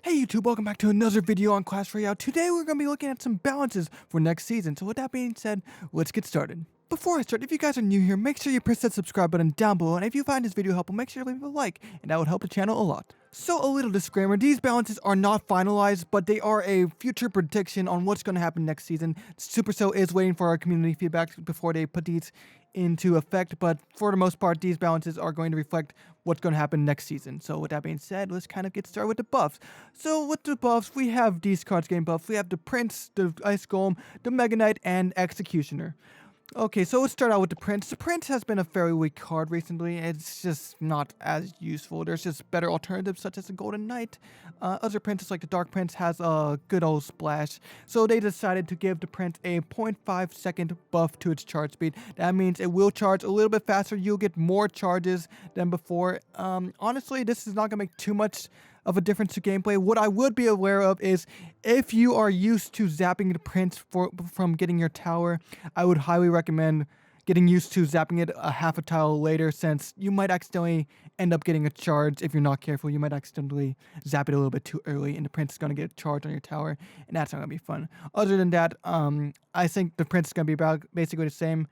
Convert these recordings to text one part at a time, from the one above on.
Hey YouTube, welcome back to another video on Clash Royale. Today we're going to be looking at some balances for next season. So with that being said, let's get started. Before I start, if you guys are new here, make sure you press that subscribe button down below. And if you find this video helpful, make sure to leave a like, and that would help the channel a lot. So a little disclaimer, these balances are not finalized, but they are a future prediction on what's going to happen next season. Supercell is waiting for our community feedback before they put these into effect, but for the most part, these balances are going to reflect what's going to happen next season. So with that being said, let's kind of get started with the buffs. So with the buffs, we have these cards getting buffs. We have the Prince, the Ice Golem, the Mega Knight, and Executioner. Okay, so let's start out with the Prince. The Prince has been a very weak card recently. It's just not as useful. There's just better alternatives such as the Golden Knight. Other princes like the Dark Prince has a good old splash. So they decided to give the Prince a 0.5 second buff to its charge speed. That means it will charge a little bit faster. You'll get more charges than before. Honestly, this is not going to make too much of a difference to gameplay. What I would be aware of is if you are used to zapping the Prince from getting your tower, I would highly recommend getting used to zapping it a half a tile later, since you might accidentally end up getting a charge if you're not careful. You might accidentally zap it a little bit too early and the Prince is going to get a charge on your tower, and that's not going to be fun. Other than that, I think the Prince is going to be basically the same.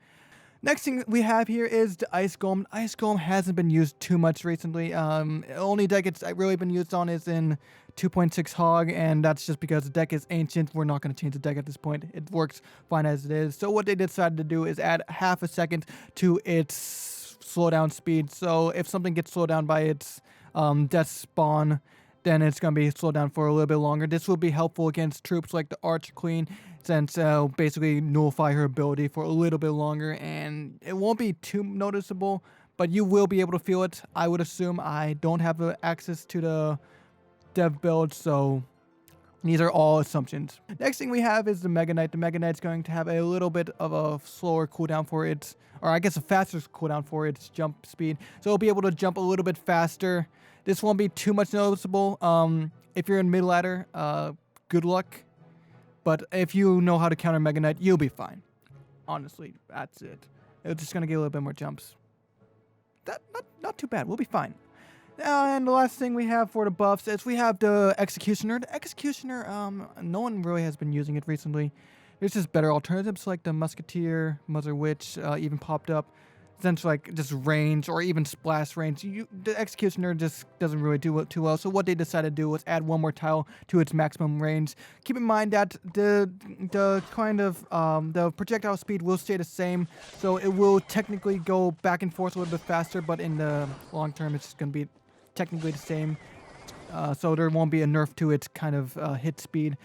Next thing we have here is the Ice Golem. Ice Golem hasn't been used too much recently. Only deck it's really been used on is in 2.6 Hog, and that's just because the deck is ancient. We're not going to change the deck at this point. It works fine as it is. So what they decided to do is add half a second to its slowdown speed. So if something gets slowed down by its death spawn, then it's going to be slowed down for a little bit longer. This will be helpful against troops like the Archer Queen, since basically nullify her ability for a little bit longer, and it won't be too noticeable, but you will be able to feel it, I would assume. I don't have access to the dev build, so these are all assumptions. Next thing we have is the Mega Knight. The Mega Knight's going to have a little bit of a slower cooldown for its, or I guess a faster cooldown for its jump speed, so it'll be able to jump a little bit faster. This won't be too much noticeable. If you're in mid ladder, good luck. But if you know how to counter Mega Knight, you'll be fine. Honestly, that's it. It's just going to get a little bit more jumps. Not too bad. We'll be fine. And the last thing we have for the buffs is we have the Executioner. The Executioner, no one really has been using it recently. There's just better alternatives like the Musketeer, Mother Witch, even popped up. Essentially, like just range or even splash range. The Executioner just doesn't really do it too well. So what they decided to do was add one more tile to its maximum range. Keep in mind that the kind of the projectile speed will stay the same, so it will technically go back and forth a little bit faster. But in the long term, it's going to be technically the same. So there won't be a nerf to its kind of hit speed.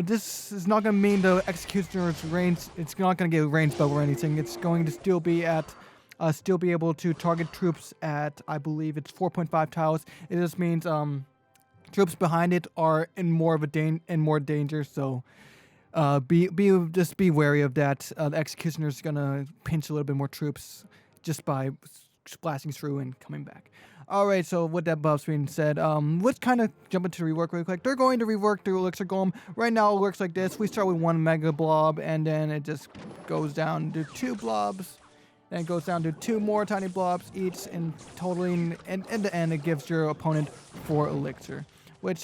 This is not going to mean the Executioner's range. It's not going to get a range bubble or anything. It's going to still be able to target troops at, I believe it's 4.5 tiles. It just means troops behind it are in more of a more danger. So just be wary of that. The Executioner is gonna pinch a little bit more troops just by splashing through and coming back. Alright, so with that buffs being said, let's kind of jump into rework really quick. They're going to rework the Elixir Golem. Right now it works like this. We start with one Mega Blob, and then it just goes down to 2 blobs. Then it goes down to 2 more tiny blobs each, and totaling, and in the end it gives your opponent 4 elixir, which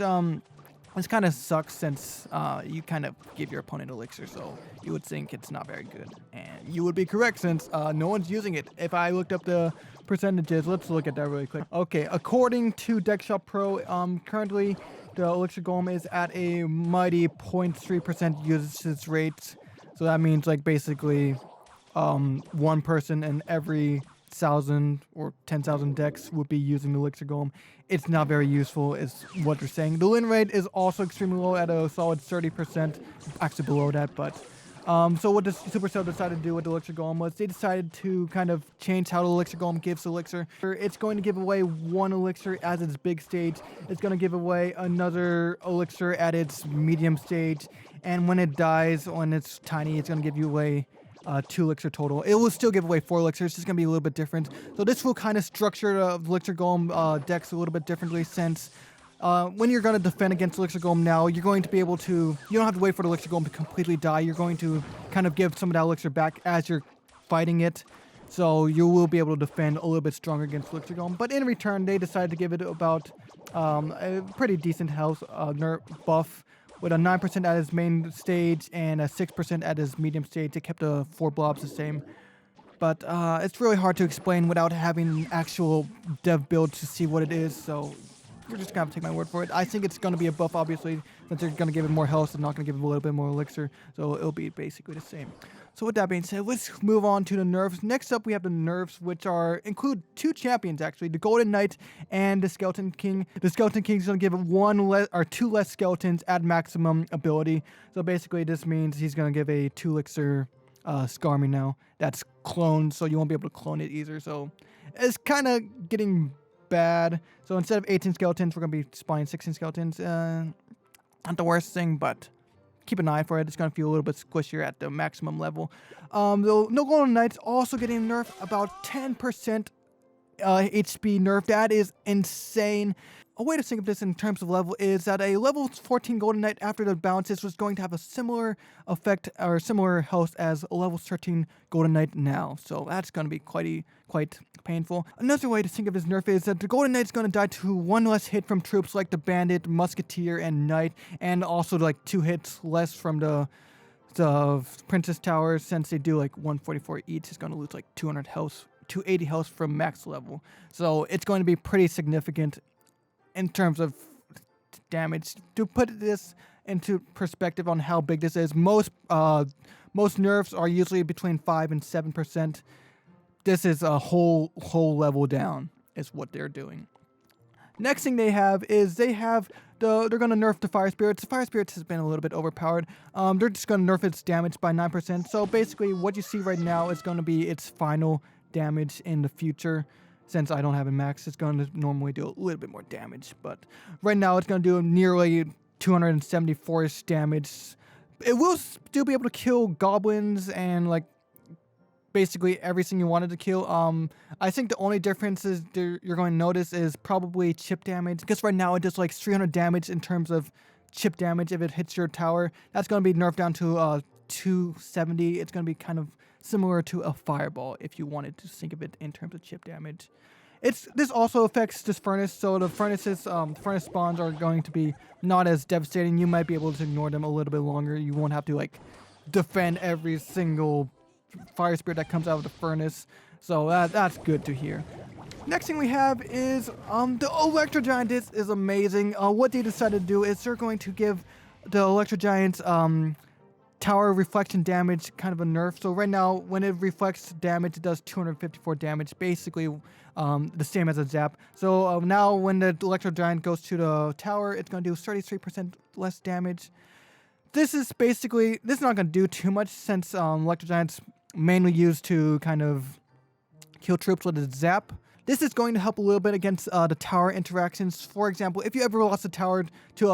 this kind of sucks since you kind of give your opponent elixir, so you would think it's not very good, and you would be correct since no one's using it. If I looked up the percentages, let's look at that really quick. Okay, according to Deckshop Pro, currently the Elixir Golem is at a mighty 0.3% usage rate, so that means like basically one person in every 1,000 or 10,000 decks would be using the Elixir Golem. It's not very useful is what they're saying. The win rate is also extremely low at a solid 30%, actually below that, but so what the Supercell decided to do with the Elixir Golem was they decided to kind of change how the Elixir Golem gives elixir. It's going to give away 1 elixir as its big stage. It's going to give away another elixir at its medium stage, and when it dies, when it's tiny, it's going to give you away 2 elixir total. It will still give away 4 elixirs. It's just going to be a little bit different. So this will kind of structure the Elixir Golem decks a little bit differently, since when you're going to defend against Elixir Golem now, you're going to be able to, you don't have to wait for the Elixir Golem to completely die. You're going to kind of give some of that elixir back as you're fighting it. So you will be able to defend a little bit stronger against Electro Golem. But in return, they decided to give it about a pretty decent health nerf buff with a 9% at his main stage and a 6% at his medium stage. They kept the 4 blobs the same. But it's really hard to explain without having actual dev build to see what it is. So you're just going to take my word for it. I think it's going to be a buff, obviously, since they're going to give it more health and not going to give it a little bit more elixir. So it'll be basically the same. So with that being said, let's move on to the nerfs. Next up, we have the nerfs, which include 2 champions, actually. The Golden Knight and the Skeleton King. The Skeleton King is going to give it 2 less skeletons at maximum ability. So basically, this means he's going to give a 2 elixir Skarmy now. That's cloned, so you won't be able to clone it either. So it's kind of getting bad. So instead of 18 skeletons, we're going to be spawning 16 skeletons. Not the worst thing, but keep an eye for it. It's going to feel a little bit squishier at the maximum level. The No Golden Knight's also getting nerfed, about 10% HP nerf. That is insane. A way to think of this in terms of level is that a level 14 Golden Knight after the bounces was going to have a similar effect or similar health as a level 13 Golden Knight now. So that's going to be quite painful. Another way to think of this nerf is that the Golden Knight's going to die to 1 less hit from troops like the Bandit, Musketeer, and Knight, and also like 2 hits less from the Princess Tower. Since they do like 144 each, it's going to lose like 200 health, 280 health from max level. So it's going to be pretty significant in terms of damage. To put this into perspective on how big this is, most nerfs are usually between 5 and 7%. This is a whole level down is what they're doing. Next thing they have is they're going to nerf the Fire Spirits. The Fire Spirits has been a little bit overpowered. They're just going to nerf its damage by 9%. So basically what you see right now is going to be its final damage in the future. Since I don't have it max, it's going to normally do a little bit more damage. But right now, it's going to do nearly 274 damage. It will still be able to kill goblins and like basically everything you wanted to kill. I think the only difference is you're going to notice is probably chip damage. Because right now, it does like 300 damage in terms of chip damage if it hits your tower. That's going to be nerfed down to 270. It's going to be kind of similar to a fireball if you wanted to think of it in terms of chip damage. This also affects this furnace, so the furnace spawns are going to be not as devastating. You might be able to ignore them a little bit longer. You won't have to like defend every single fire spirit that comes out of the furnace. So that's good to hear. Next thing we have is the Electro Giant. This is amazing. What they decided to do is they're going to give the Electro Giant's tower reflection damage kind of a nerf. So right now, when it reflects damage, it does 254 damage, basically the same as a zap. So now when the Electro Giant goes to the tower, it's going to do 33% less damage. This is not going to do too much since Electro Giant's mainly used to kind of kill troops with a zap. This is going to help a little bit against the tower interactions. For example, if you ever lost a tower to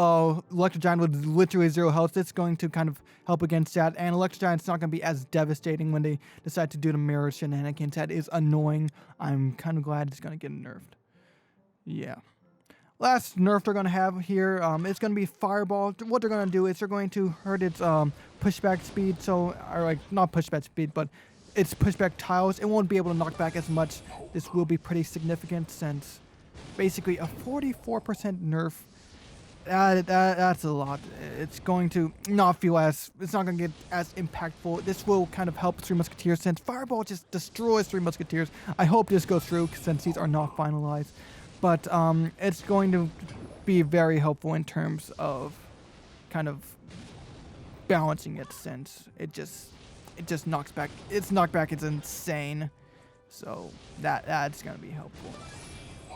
Electro Giant with literally 0 health, it's going to kind of help against that. And Electro Giant's not going to be as devastating when they decide to do the mirror shenanigans. That is annoying. I'm kind of glad it's going to get nerfed. Yeah. Last nerf they're going to have here is going to be Fireball. What they're going to do is they're going to hurt its pushback speed. Or like, not pushback speed, but its pushback tiles. It won't be able to knock back as much. This will be pretty significant since basically a 44% nerf. That's a lot. It's going to not feel it's not going to get as impactful. This will kind of help 3 Musketeers since Fireball just destroys 3 Musketeers. I hope this goes through since these are not finalized. But it's going to be very helpful in terms of kind of balancing it since it just knocks back. Its knockback is insane. So that's going to be helpful.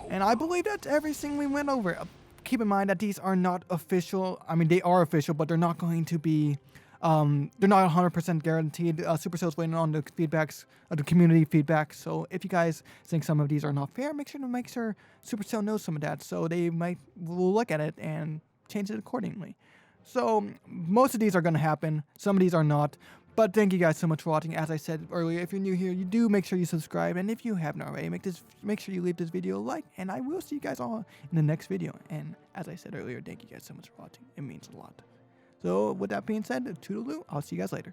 And I believe that's everything we went over. Keep in mind that these are not official. I mean, they are official, but they're not going to be, they're not 100% guaranteed. Supercell's waiting on the feedbacks, the community feedback. So if you guys think some of these are not fair, make sure Supercell knows some of that. So they will look at it and change it accordingly. So most of these are going to happen. Some of these are not. But thank you guys so much for watching. As I said earlier, if you're new here, you do make sure you subscribe. And if you haven't already, make sure you leave this video a like. And I will see you guys all in the next video. And as I said earlier, thank you guys so much for watching. It means a lot. So with that being said, toodaloo. I'll see you guys later.